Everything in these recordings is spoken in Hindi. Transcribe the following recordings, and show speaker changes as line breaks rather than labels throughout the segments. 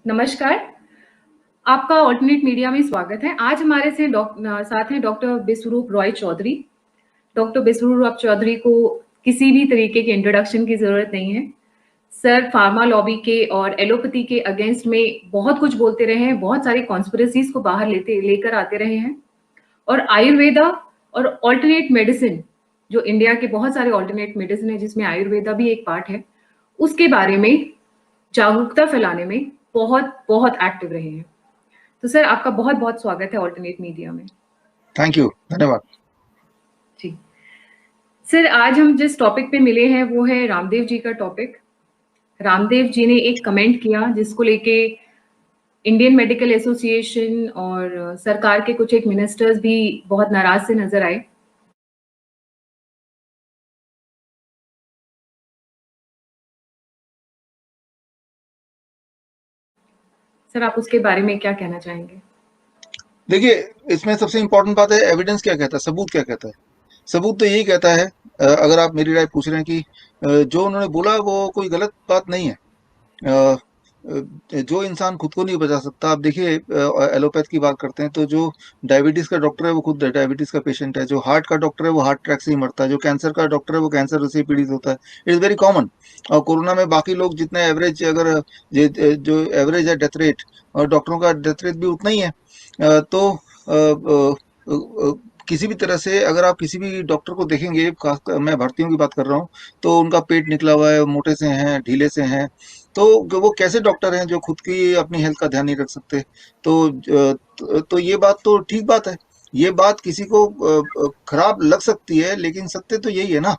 नमस्कार, आपका ऑल्टरनेट मीडिया में स्वागत है। आज हमारे से साथ हैं डॉक्टर बिस्वरूप रॉय चौधरी। डॉक्टर बिस्वरूप चौधरी को किसी भी तरीके के इंट्रोडक्शन की ज़रूरत नहीं है। सर फार्मा लॉबी के और एलोपैथी के अगेंस्ट में बहुत कुछ बोलते रहे हैं, बहुत सारी कॉन्स्पिरेसीज़ को बाहर लेकर आते रहे हैं और आयुर्वेदा और ऑल्टरनेट मेडिसिन, जो इंडिया के बहुत सारे ऑल्टरनेट मेडिसिन है जिसमें आयुर्वेदा भी एक पार्ट है, उसके बारे में जागरूकता फैलाने में बहुत बहुत एक्टिव रहे हैं। तो सर आपका बहुत बहुत स्वागत है ऑल्टरनेट मीडिया में।
थैंक यू, धन्यवाद
जी सर, आज हम जिस टॉपिक पे मिले हैं वो है रामदेव जी का टॉपिक। रामदेव जी ने एक कमेंट किया जिसको लेके इंडियन मेडिकल एसोसिएशन और सरकार के कुछ एक मिनिस्टर्स भी बहुत नाराज से नजर आए। सर आप उसके बारे में क्या कहना चाहेंगे?
देखिए, इसमें सबसे इम्पोर्टेंट बात है एविडेंस क्या कहता है, सबूत क्या कहता है। सबूत तो यही कहता है, अगर आप मेरी राय पूछ रहे हैं कि जो उन्होंने बोला वो कोई गलत बात नहीं है। जो इंसान खुद को नहीं बचा सकता, आप देखिए एलोपैथ की बात करते हैं तो जो डायबिटीज का डॉक्टर है वो खुद डायबिटीज का पेशेंट है, जो हार्ट का डॉक्टर है वो हार्ट अटैक से ही मरता है, जो कैंसर का डॉक्टर है वो कैंसर से ही पीड़ित होता है। It's very common. और कोरोना में बाकी लोग जितने एवरेज, अगर जो एवरेज है डेथ रेट, और डॉक्टरों का डेथ रेट भी उतना ही है। तो किसी भी तरह से अगर आप किसी भी डॉक्टर को देखेंगे, खासकर मैं भर्तियों की बात कर रहा हूँ, तो उनका पेट निकला हुआ है, मोटे से हैं, ढीले से हैं, तो वो कैसे डॉक्टर हैं जो खुद की अपनी हेल्थ का ध्यान नहीं रख सकते। तो ये बात तो ठीक बात है। ये बात किसी को खराब लग सकती है, लेकिन सत्य तो यही है ना।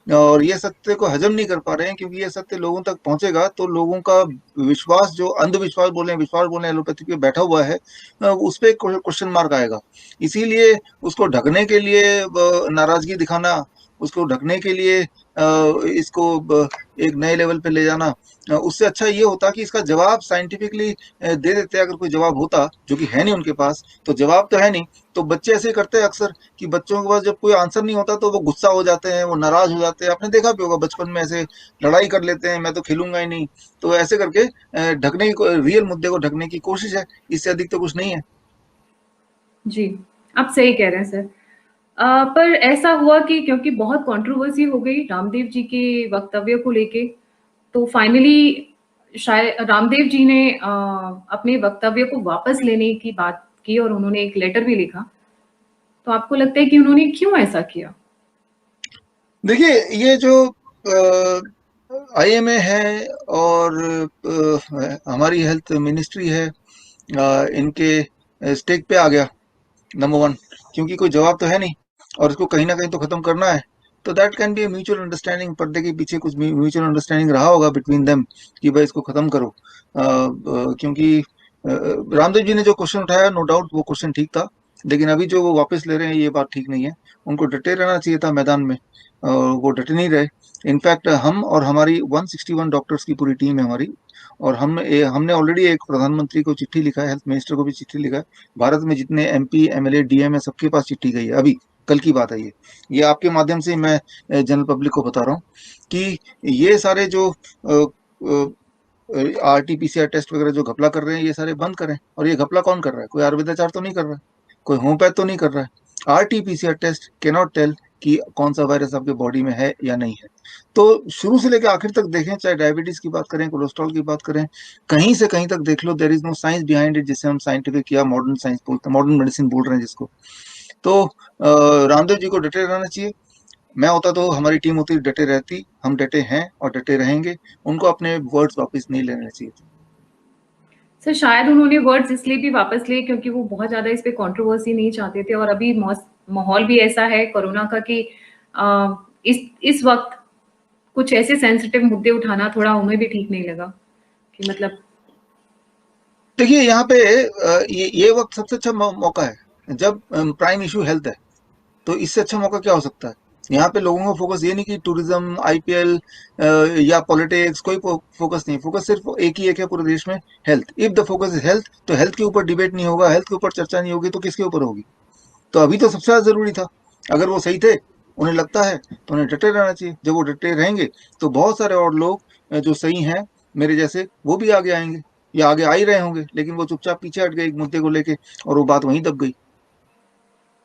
और ये सत्य को हजम नहीं कर पा रहे हैं, क्योंकि ये सत्य लोगों तक पहुंचेगा तो लोगों का विश्वास, जो अंधविश्वास बोले, विश्वास बोले, एलोपैथी पे बैठा हुआ है, उस पे क्वेश्चन मार्क आएगा। इसीलिए उसको ढकने के लिए नाराजगी दिखाना, उसको ढकने के लिए इसको एक नए लेवल पे ले जाना, उससे अच्छा ये होता कि इसका जवाब साइंटिफिकली दे देते। अगर कोई जवाब होता, जो कि है नहीं उनके पास, तो जवाब तो है नहीं, तो बच्चे ऐसे करते हैं अक्सर कि बच्चों के पास जब कोई आंसर नहीं होता तो वो गुस्सा हो जाते हैं, वो नाराज हो जाते हैं। आपने देखा भी होगा, बचपन में ऐसे लड़ाई कर लेते हैं, मैं तो खेलूंगा ही नहीं। तो ऐसे करके ढकने की, रियल मुद्दे को ढकने की कोशिश है, इससे अधिक तो कुछ नहीं है।
जी, आप सही कह रहे हैं सर। पर ऐसा हुआ कि क्योंकि बहुत कंट्रोवर्सी हो गई रामदेव जी के वक्तव्य को लेके, तो फाइनली शायद रामदेव जी ने अपने वक्तव्य को वापस लेने की बात की और उन्होंने एक लेटर भी लिखा। तो आपको लगता है कि उन्होंने क्यों ऐसा किया?
देखिए, ये जो आईएमए है और हमारी हेल्थ मिनिस्ट्री है, इनके स्टेक पे आ गया, नंबर वन, क्योंकि कोई जवाब तो है नहीं और इसको कहीं ना कहीं तो खत्म करना है। तो that can be a mutual understanding, पर्दे के पीछे कुछ म्यूचुअल अंडरस्टैंडिंग रहा होगा बिटवीन देम कि भाई इसको खत्म करो। क्योंकि रामदेव जी ने जो क्वेश्चन उठाया, नो डाउट वो क्वेश्चन ठीक था, लेकिन अभी जो वो वापस ले रहे हैं ये बात ठीक नहीं है। उनको डटे रहना चाहिए था मैदान में, वो डटे नहीं रहे। इनफैक्ट हम और हमारी 161 डॉक्टर्स की पूरी टीम है हमारी, और हमने ऑलरेडी एक प्रधानमंत्री को चिट्ठी लिखा है, हेल्थ मिनिस्टर को भी चिट्ठी लिखा है। भारत में जितने एमपी, एमएलए, डीएम है, सबके पास चिट्ठी गई है, अभी कल की बात है ये आपके माध्यम से मैं जनरल पब्लिक को बता रहा हूँ कि ये सारे जो आरटीपीसीआर टेस्ट वगैरह जो घपला कर रहे हैं, ये सारे बंद करें। और ये घपला कौन कर रहा है? कोई आयुर्वेदाचार तो नहीं कर रहा है, कोई होम्योपैथ तो नहीं कर रहा है। RTPCR test can not tell कि कौन सा वायरस आपके बॉडी में है या नहीं है। तो शुरू से लेकर आखिर तक देखें, चाहे डायबिटीज की बात करें, कोलेस्ट्रॉल की बात करें, कहीं से कहीं तक देख लो, there is no science behind it, जिसे हम साइंटिफिक या मॉडर्न साइंस बोलते हैं, मॉडर्न मेडिसिन बोल रहे हैं जिसको। तो रामदेव जी को डटे रहना चाहिए। मैं होता तो हमारी टीम होती, डटे रहती। हम डटे हैं और डटे रहेंगे। उनको अपने वर्ड्स वापस नहीं लेने चाहिए थे।
सर शायद उन्होंने वर्ड्स इसलिए भी वापस लिए क्योंकि वो बहुत ज़्यादा इस पे कंट्रोवर्सी नहीं चाहते थे और अभी माहौल भी ऐसा है कोरोना का कि इस वक्त कुछ ऐसे सेंसिटिव मुद्दे उठाना थोड़ा उन्हें भी ठीक नहीं लगा कि मतलब।
देखिए, यहाँ पे ये वक्त सबसे अच्छा मौका है जब प्राइम इशू हेल्थ है। तो इससे अच्छा मौका क्या हो सकता है? यहाँ पे लोगों का फोकस ये नहीं कि टूरिज्म, आईपीएल या पॉलिटिक्स, कोई फोकस नहीं। फोकस सिर्फ एक ही एक है पूरे देश में, health. If the focus is health, तो हेल्थ के ऊपर डिबेट नहीं होगा, हेल्थ के ऊपर चर्चा नहीं होगी, तो किसके ऊपर होगी? तो अभी तो सबसे ज्यादा जरूरी था। अगर वो सही थे, उन्हें लगता है, तो उन्हें डटे रहना चाहिए। जब वो डटे रहेंगे तो बहुत सारे और लोग जो सही हैं मेरे जैसे, वो भी आगे आएंगे। या आगे आ ही रहे होंगे, लेकिन वो चुपचाप पीछे हट गए एक मुद्दे को लेके और वो बात वहीं दब गई।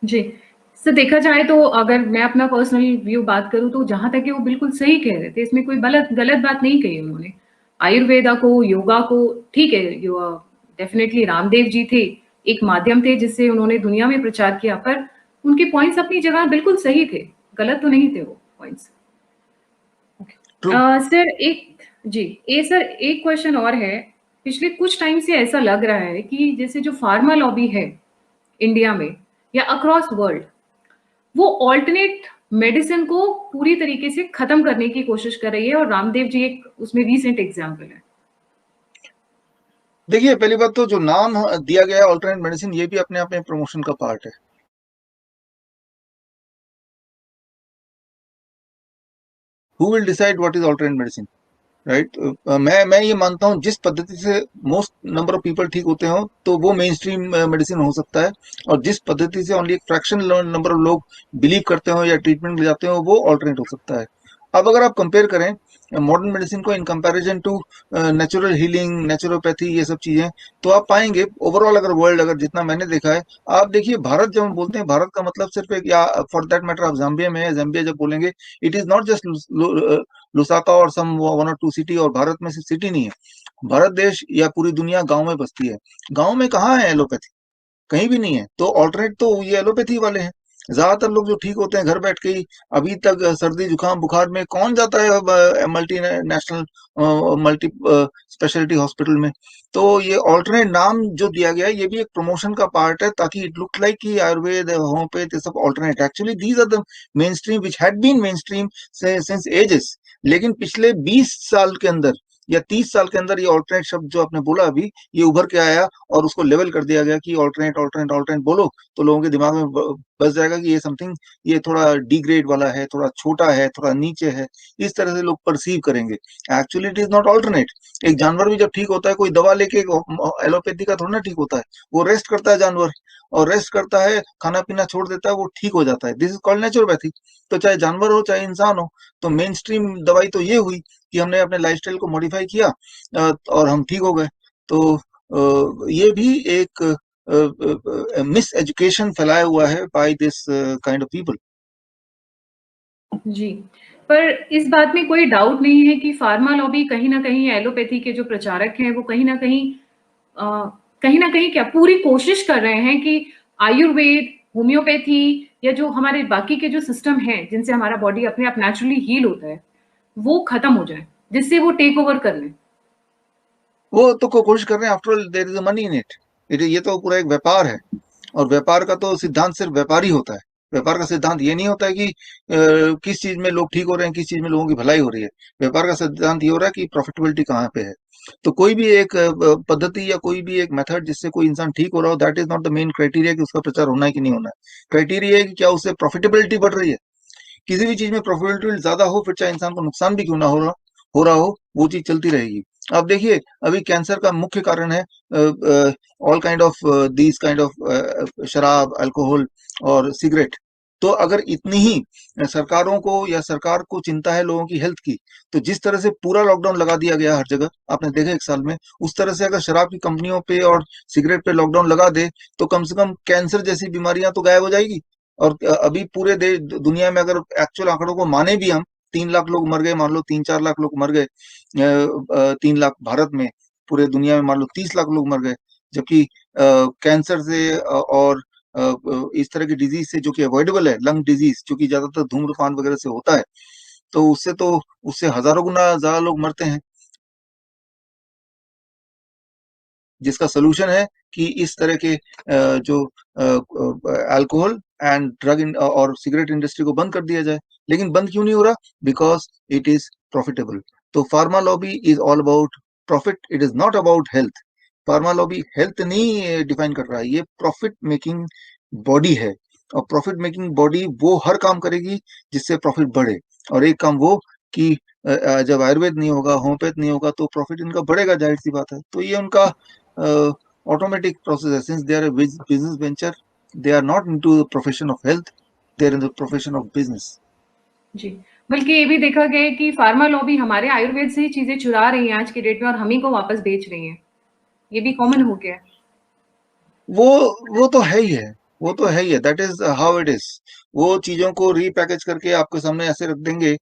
जी। सर देखा जाए तो अगर मैं अपना पर्सनल व्यू बात करूँ तो जहाँ तक है वो बिल्कुल सही कह रहे थे, इसमें कोई गलत गलत बात नहीं कही उन्होंने। आयुर्वेदा को, योगा को ठीक है, डेफ़िनेटली रामदेव जी थे, एक माध्यम थे जिससे उन्होंने दुनिया में प्रचार किया, पर उनके पॉइंट्स अपनी जगह बिल्कुल सही थे, गलत तो नहीं थे वो पॉइंट्स।
ट्रू।
सर एक जी, सर एक क्वेश्चन और है, पिछले कुछ टाइम से ऐसा लग रहा है कि जैसे जो फार्मा लॉबी है, इंडिया में या अक्रॉस वर्ल्ड, वो ऑल्टरनेट मेडिसिन को पूरी तरीके से खत्म करने की कोशिश कर रही है और रामदेव जी एक उसमें रीसेंट एग्जाम्पल है।
देखिए, पहली बात तो जो नाम दिया गया है अल्टरनेट मेडिसिन, ये भी अपने आप में प्रमोशन का पार्ट है। Who will decide what is alternate medicine, right? मैं ये मानता हूँ जिस पद्धति से मोस्ट नंबर ऑफ पीपल ठीक होते हो तो वो मेन स्ट्रीम मेडिसिन हो सकता है, और जिस पद्धति से ओनली एक फ्रैक्शन नंबर ऑफ लोग बिलीव करते हो या ट्रीटमेंट ले जाते हो वो ऑल्टरनेट हो सकता है। अब अगर आप कंपेयर करें मॉडर्न मेडिसिन को in comparison to natural healing, naturopathy, ये सब चीजें, तो आप पाएंगे ओवरऑल अगर वर्ल्ड, अगर जितना मैंने देखा है, आप देखिए भारत जब हम बोलते हैं, भारत का मतलब सिर्फ एक, या फॉर दैट मैटर आप जाम्बिया में है, जाम्बिया जब बोलेंगे, it is not just Lusaka और सम वन और टू सिटी, और भारत में सिर्फ सिटी नहीं है, भारत देश या पूरी दुनिया गांव में बसती है। गांव में कहाँ है एलोपैथी? कहीं भी नहीं है। तो ऑल्टरनेट तो ये एलोपैथी वाले हैं। ज्यादातर लोग जो ठीक होते हैं घर बैठ के ही, अभी तक सर्दी जुकाम बुखार में कौन जाता है multi national multi speciality hospital में? तो ये ऑल्टरनेट नाम जो दिया गया है ये भी एक प्रमोशन का पार्ट है, ताकि इट लुक लाइक कि आयुर्वेद, होम्योपैथ, ये सब alternate, actually these are the mainstream which had been mainstream since ages. लेकिन पिछले 20 साल के अंदर या 30 साल के अंदर ये ऑल्टरनेट शब्द जो आपने बोला अभी, ये उभर के आया और उसको लेवल कर दिया गया कि ऑल्टरनेट ऑल्टरनेट ऑल्टरनेट बोलो तो लोगों के दिमाग में बस जाएगा कि ये समथिंग, ये थोड़ा डिग्रेड वाला है, थोड़ा छोटा है, थोड़ा नीचे है, इस तरह से लोग परसीव करेंगे। Actually it is not alternate. एक जानवर भी जब ठीक होता है, कोई दवा लेके एलोपैथी का थोड़ा ना ठीक होता है, वो रेस्ट करता है जानवर, और रेस्ट करता है, खाना पीना छोड़ देता है, वो ठीक हो जाता है। This is called naturopathy. तो चाहे जानवर हो चाहे इंसान हो, तो मेन स्ट्रीम दवाई तो ये हुई कि हमने अपने लाइफस्टाइल को मॉडिफाई किया और हम ठीक हो गए। तो ये भी एक मिस एजुकेशन फैलाया हुआ है by this kind of people.
जी, पर इस बात में कोई डाउट नहीं है कि फार्मा लॉबी कहीं न कहीं एलोपैथी के जो प्रचारक हैं, वो अ, कहीं न कहीं क्या पूरी कोशिश कर रहे हैं कि आयुर्वेद, होम्योपैथी या जो हमारे बाकी के जो सिस्टम हैं, जिनसे हमारा बॉडी अपने आप नेचुरली हील होता है, वो खत्म हो जाए, जिससे वो टेक ओवर कर लें।
वो तो कोशिश कर रहे हैं, after all there is money in it. ये तो पूरा एक व्यापार है, और व्यापार का तो सिद्धांत सिर्फ व्यापारी होता है। व्यापार का सिद्धांत ये नहीं होता है कि किस चीज में लोग ठीक हो रहे हैं, किस चीज में लोगों की भलाई हो रही है। व्यापार का सिद्धांत ये हो रहा है कि प्रॉफिटेबिलिटी कहाँ पे है। तो कोई भी एक पद्धति या कोई भी एक मेथड जिससे कोई इंसान ठीक हो रहा हो, that is not the main criteria कि उसका प्रचार होना है कि नहीं होना है। क्राइटेरिया है कि क्या उससे प्रॉफिटेबिलिटी बढ़ रही है। किसी भी चीज में प्रॉफिटेबिलिटी ज्यादा हो, फिर चाहे इंसान को नुकसान भी क्यों ना हो रहा हो, वो चीज चलती रहेगी। आप देखिए, अभी कैंसर का मुख्य कारण है all kind of these kind of शराब, अल्कोहल और सिगरेट। तो अगर इतनी ही सरकारों को या सरकार को चिंता है लोगों की हेल्थ की, तो जिस तरह से पूरा लॉकडाउन लगा दिया गया हर जगह, आपने देखा 1 साल में, उस तरह से अगर शराब की कंपनियों पे और सिगरेट पे लॉकडाउन लगा दे, तो कम से कम कैंसर जैसी बीमारियां तो गायब हो जाएगी। और अभी पूरे देश दुनिया में अगर एक्चुअल आंकड़ों को माने भी हम, 3 लाख लोग मर गए, मान लो 3-4 लाख लोग मर गए, 3 लाख भारत में, पूरे दुनिया में मान लो 30 लाख लोग मर गए। जबकि कैंसर से और इस तरह की डिजीज से, जो कि अवॉइडेबल है, लंग डिजीज जो कि ज्यादातर धूम्रपान वगैरह से होता है, तो उससे हजारों गुना ज्यादा लोग मरते हैं। जिसका सोल्यूशन है कि इस तरह के जो अल्कोहल एंड ड्रग और सिगरेट इंडस्ट्री को बंद कर दिया जाए। लेकिन बंद क्यों नहीं हो रहा? Because it is profitable. तो pharma lobby is all about profit, it is not about health. Pharma lobby health नहीं डिफाइन कर रहा है, ये प्रॉफिट मेकिंग बॉडी है। और प्रॉफिट मेकिंग बॉडी वो हर काम करेगी जिससे प्रॉफिट बढ़े। और एक काम वो कि जब आयुर्वेद नहीं होगा, होम्योपैथ नहीं होगा, तो प्रॉफिट इनका बढ़ेगा, जाहिर सी बात है। तो ये उनका automatic process है, since they are a business venture, they are not into the profession of health, they are in the profession of business।
जी, बल्कि ये भी देखा गया है कि फार्मा लॉबी हमारे आयुर्वेद से ही चीज़ें चुरा रही हैं आज की डेट में और हम ही को वापस बेच रही हैं। ये भी कॉमन हो गया है।
वो वो तो है ही है, वो तो है ही है, that is how it is. वो चीजों को रीपैकेज करके आपके सामने ऐसे रख देंगे।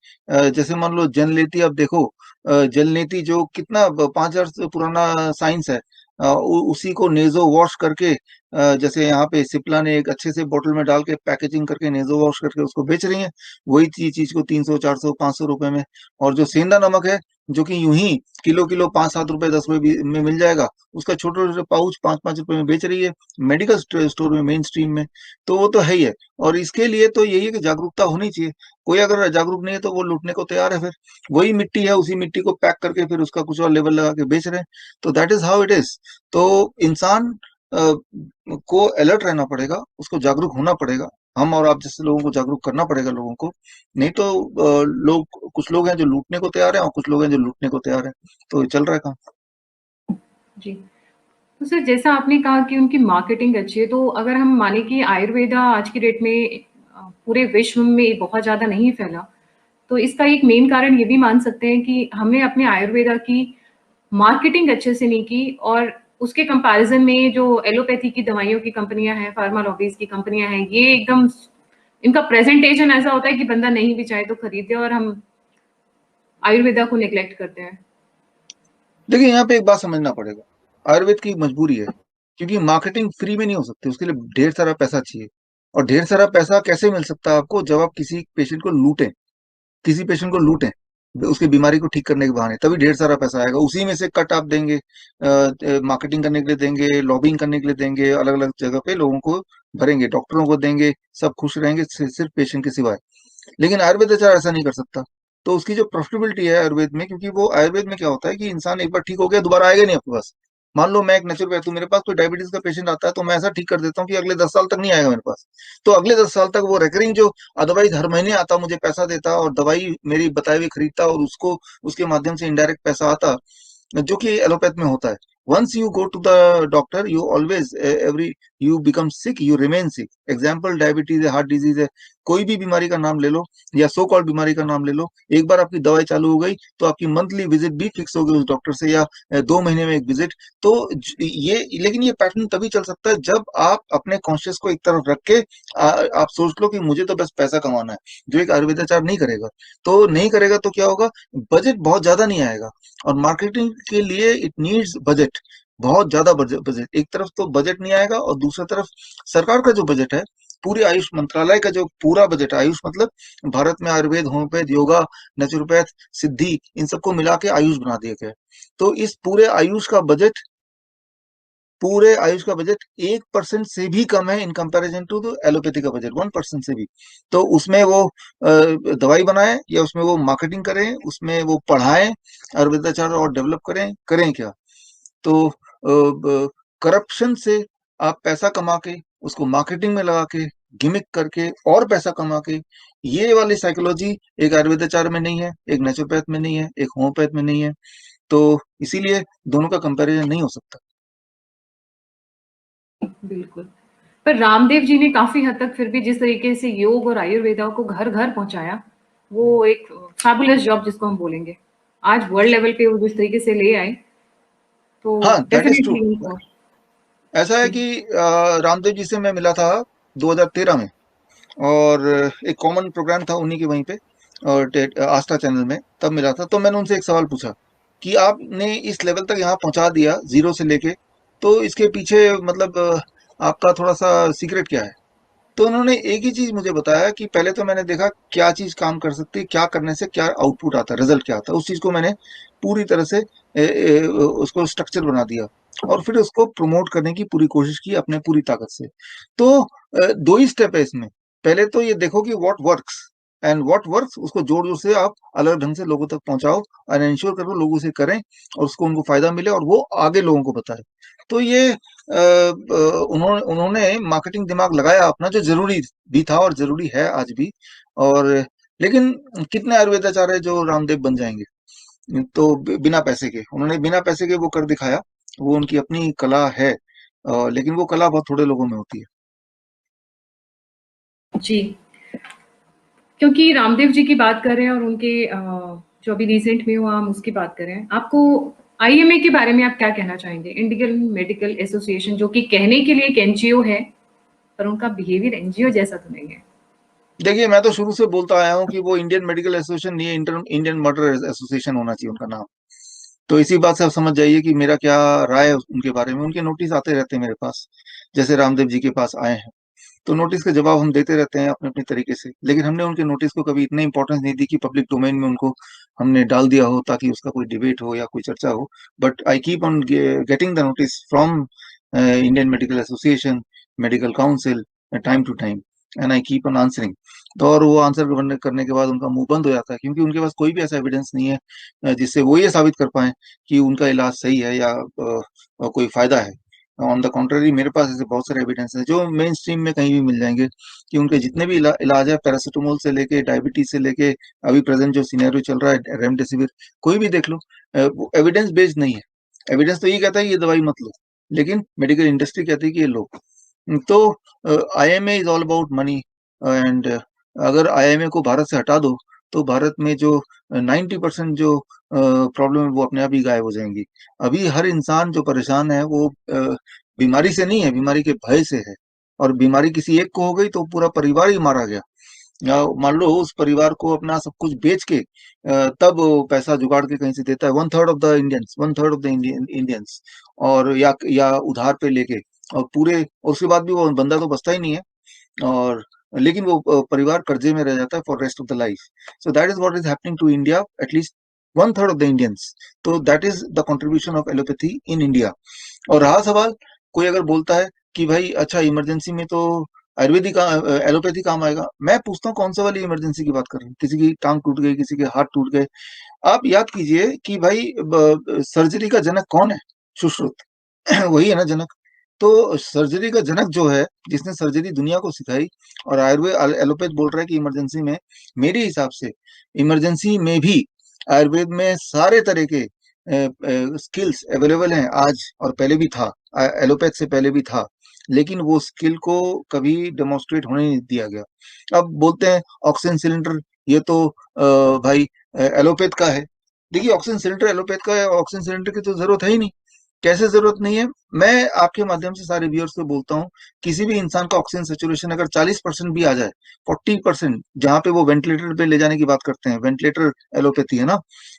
जैसे मान लो जल नीति, अब देखो जल नीति जो कितना 5,000 से पुराना साइंस है, उसी को नेजो वॉश करके जैसे यहाँ पे सिप्ला ने एक अच्छे से बोतल में डाल के पैकेजिंग करके नेजो वॉश करके उसको बेच रही है, वही चीज को 300 400 500 रुपए में। और जो सेंधा नमक है, जो कि यूं ही किलो किलो 5 7 रुपए 10 रुपए में मिल जाएगा, उसका छोटे छोटे पाउच 5 5 रुपए में बेच रही है मेडिकल स्टोर में, मेन स्ट्रीम में। तो वो तो है ही है। और इसके लिए तो यही है कि जागरूकता होनी चाहिए। कोई अगर जागरूक नहीं है तो वो लूटने को तैयार है। फिर वही मिट्टी है, उसी मिट्टी को पैक करके फिर उसका कुछ और लेवल लगा के बेच रहे हैं। तो that is how it is. तो इंसान को अलर्ट रहना पड़ेगा, उसको जागरूक होना पड़ेगा। हम और आप जैसे लोगों को जागरूक करना पड़ेगा लोगों को। नहीं तो कुछ लोग हैं जो लूटने को तैयार हैं और कुछ लोग हैं जो लूटने को तैयार हैं। तो ये चल रहा है काम।
जी। तो सर जैसा आपने कहा कि उनकी मार्केटिंग अच्छी है, तो अगर हम माने कि आयुर्वेदा आज की डेट में पूरे विश्व में बहुत ज़्यादा नहीं फैला, तो इसका एक मेन कारण ये भी मान सकते हैं कि हमने अपने आयुर्वेदा की मार्केटिंग अच्छे से नहीं की, और उसके कंपैरिजन में जो एलोपैथी की दवाइयों की कंपनियां हैं, फार्मा लॉबीज की कंपनियां हैं, ये एकदम इनका प्रेजेंटेशन ऐसा होता है कि बंदा नहीं भी चाहे तो खरीदे, और हम आयुर्वेदा को नेग्लेक्ट करते हैं।
देखिए, यहाँ पे एक बात समझना पड़ेगा, आयुर्वेद की मजबूरी है, क्योंकि मार्केटिंग फ्री में नहीं हो सकती, उसके लिए ढेर सारा पैसा चाहिए। और ढेर सारा पैसा कैसे मिल सकता है आपको, जब आप किसी पेशेंट को लूटें, किसी पेशेंट को लूटें उसकी बीमारी को ठीक करने के बहाने, तभी ढेर सारा पैसा आएगा। उसी में से कट आप देंगे, मार्केटिंग करने के लिए देंगे, लॉबिंग करने के लिए देंगे, अलग अलग जगह पे लोगों को भरेंगे, डॉक्टरों को देंगे, सब खुश रहेंगे सिर्फ पेशेंट के सिवाय। लेकिन आयुर्वेद आचार्य ऐसा नहीं कर सकता। तो उसकी जो प्रॉफिटेबिलिटी है आयुर्वेद में, क्योंकि वो आयुर्वेद में क्या होता है कि इंसान एक बार ठीक हो गया दोबारा आएगा नहीं आपके पास। मान लो मैं एक नेचुरोपैथ हूँ, मेरे पास कोई डायबिटीज का पेशेंट आता है, तो मैं ऐसा ठीक कर देता हूँ कि अगले 10 साल तक नहीं आएगा मेरे पास। तो अगले 10 साल तक वो रेकरिंग जो अदरवाइज हर महीने आता, मुझे पैसा देता और दवाई मेरी बताई हुई खरीदता, और उसको उसके माध्यम से इनडायरेक्ट पैसा आता, जो कि एलोपैथ में होता है। Once you go to the doctor, you always every you become sick, you remain sick. Example diabetes है, हार्ट डिजीज है, कोई भी बीमारी का नाम ले लो या सो कॉल्ड बीमारी का नाम ले लो, एक बार आपकी दवाई चालू हो गई तो आपकी मंथली विजिट भी फिक्स हो गई उस डॉक्टर से, या 2 महीने में एक विजिट। तो ये, लेकिन ये पैटर्न तभी चल सकता है जब आप अपने कॉन्शियस को एक तरफ रख के आप सोच लो कि मुझे तो बस पैसा कमाना है, जो एक आयुर्वेदाचार नहीं करेगा। तो नहीं करेगा तो क्या होगा, बजट बहुत ज्यादा नहीं आएगा। और मार्केटिंग के लिए इट नीड्स बजट, बहुत ज्यादा बजट। एक तरफ तो बजट नहीं आएगा, और दूसरी तरफ सरकार का जो बजट है, पूरे आयुष मंत्रालय का जो पूरा बजट है, आयुष मतलब भारत में आयुर्वेद, होम्योपैथ, योगा, नेचुरोपैथ, सिद्धि, इन सबको मिला के आयुष बना दिया गया है। तो इस पूरे आयुष का बजट 1% से भी कम है in comparison to the allopathy का बजट, 1% से भी। तो उसमें वो दवाई बनाए या उसमें वो मार्केटिंग करें, उसमें वो पढ़ाएं आयुर्वेदाचार और डेवलप करें, करें क्या? तो करप्शन से आप पैसा कमा के उसको मार्केटिंग में लगा के, गिमिक करके और पैसा कमा के, ये वाली साइकोलॉजी एक आयुर्वेदाचार में नहीं है, एक नेचुरोपैथ में नहीं है, एक होम्योपैथ में नहीं है। तो इसीलिए दोनों का कंपैरिजन नहीं हो सकता।
बिल्कुल। पर रामदेव जी ने काफ़ी हद तक फिर भी जिस तरीके से योग और आयुर्वेदा को घर-घर पहुँचाया, वो एक फैबुलस जॉब जिसको हम बोलेंगे। आज वर्ल्ड लेवल पे वो जिस तरीके से ले आए, तो
हाँ, दैट इज ट्रू।
डेफिनिटली उनको।
ऐसा है
जी,
कि रामदेव जी से मैं मिला था 2013 में, और एक कॉमन प्रोग्राम था उन्हीं के वहीं पे, और आस्था चैनल में तब मिला था। तो मैंने उनसे एक सवाल पूछा कि आपने इस लेवल तक यहाँ पहुंचा दिया जीरो से लेके, तो इसके पीछे मतलब आपका थोड़ा सा सीक्रेट क्या है? तो उन्होंने एक ही चीज मुझे बताया कि पहले तो मैंने देखा क्या चीज काम कर सकती है, क्या करने से क्या आउटपुट आता है, रिजल्ट क्या आता है, उस चीज को मैंने पूरी तरह से उसको स्ट्रक्चर बना दिया, और फिर उसको प्रमोट करने की पूरी कोशिश की अपने पूरी ताकत से। तो दो ही स्टेप है इसमें। पहले तो ये देखो कि what works, and what works उसको जोर जोर से आप अलग ढंग से लोगों तक पहुंचाओ, और इंश्योर करो लोगों से करें, और उसको उनको फायदा मिले और वो आगे लोगों को बताए। तो ये उन्होंने उन्होंने मार्केटिंग दिमाग लगाया अपना, जो जरूरी भी था और जरूरी है आज भी। और लेकिन कितने आयुर्वेदाचार्य जो रामदेव बन जाएंगे, तो बिना पैसे के, उन्होंने बिना पैसे के वो कर दिखाया। वो उनकी अपनी कला है, लेकिन वो कला बहुत थोड़े लोगों में होती है।
जी। क्योंकि रामदेव जी की बात कर रहे हैं और उनके जो अभी रिसेंट में हुआ हम उसकी बात कर रहे हैं। आपको आईएमए के बारे में आप क्या कहना चाहेंगे? इंडियन मेडिकल एसोसिएशन, जो कि कहने के लिए एक एनजीओ है, पर उनका बिहेवियर एनजीओ जैसा तो नहीं है।
देखिए, मैं तो शुरू से बोलता आया हूँ कि वो इंडियन मेडिकल एसोसिएशन नहीं है, इंडियन मर्डर एसोसिएशन होना चाहिए उनका नाम। तो इसी बात से आप समझ जाइए कि मेरा क्या राय है उनके बारे में। उनके नोटिस आते रहते हैं मेरे पास, जैसे रामदेव जी के पास आए हैं, तो नोटिस के जवाब हम देते रहते हैं अपने अपने तरीके से। लेकिन हमने उनके नोटिस को कभी इतनी इंपॉर्टेंस नहीं दी कि पब्लिक डोमेन में उनको हमने डाल दिया हो ताकि उसका कोई डिबेट हो या कोई चर्चा हो। But I keep on getting the notice from Indian medical association, medical council, time to time, and I keep on answering. तो और वो आंसर करने के बाद उनका मुंह बंद हो जाता है, क्योंकि उनके पास कोई भी ऐसा एविडेंस नहीं है जिससे वो ये साबित कर पाए कि उनका इलाज सही है या कोई फायदा है। ऑन द कॉन्ट्ररी, मेरे पास ऐसे बहुत सारे एविडेंस हैं जो मेन स्ट्रीम में कहीं भी मिल जाएंगे कि उनके जितने भी इलाज है, पैरासिटामोल से लेके डायबिटीज से लेके अभी प्रेजेंट जो सिनेरियो चल रहा है रेमडेसिविर, कोई भी देख लो, वो एविडेंस बेस्ड नहीं है। एविडेंस तो ये कहता है ये दवाई मत लो, लेकिन मेडिकल इंडस्ट्री कहती है कि ये लो। तो IMA is all about money, and अगर आईएमए को भारत से हटा दो तो भारत में जो 90% जो प्रॉब्लम है वो अपने आप ही गायब हो जाएंगी। अभी हर इंसान जो परेशान है वो बीमारी से नहीं है, बीमारी के भय से है। और बीमारी किसी एक को हो गई तो पूरा परिवार ही मारा गया। या मान लो उस परिवार को अपना सब कुछ बेच के तब वो पैसा जुगाड़ के कहीं से देता है, one third of the Indians, और या उधार पे लेके, और पूरे, और उसके बाद भी वो बंदा तो बचता ही नहीं है, और लेकिन वो परिवार कर्जे में रह जाता है for rest of the life. So that is what is happening to India, at least one third of the Indians. तो that is the contribution of allopathy in India. और रहा सवाल, कोई अगर बोलता है कि भाई अच्छा इमरजेंसी में तो आयुर्वेदिक एलोपैथी काम आएगा, मैं पूछता हूँ कौन सा वाली इमरजेंसी की बात कर रहे हैं? किसी की टांग टूट गई, किसी के हाथ टूट गए, आप याद कीजिए कि भाई सर्जरी का जनक कौन है? सुश्रुत वही है ना जनक। तो सर्जरी का जनक जो है, जिसने सर्जरी दुनिया को सिखाई, और आयुर्वेद एलोपैथ बोल रहा है कि इमरजेंसी में, मेरे हिसाब से इमरजेंसी में भी आयुर्वेद में सारे तरह के स्किल्स अवेलेबल हैं आज, और पहले भी था, एलोपैथ से पहले भी था, लेकिन वो स्किल को कभी डेमोन्स्ट्रेट होने नहीं दिया गया। अब बोलते हैं ऑक्सीजन सिलेंडर, ये तो भाई एलोपैथ का है। देखिए, ऑक्सीजन सिलेंडर एलोपैथ का है, ऑक्सीजन सिलेंडर की तो जरूरत है ही नहीं। कैसे जरूरत नहीं है? मैं आपके माध्यम से सारे व्यूअर्स को बोलता हूँ, किसी भी इंसान का ऑक्सीजन सेचुरेशन अगर 40% भी आ जाए, 40%, जहाँ पे वो वेंटिलेटर पे ले जाने की बात करते हैं, वेंटिलेटर एलोपैथी है ना,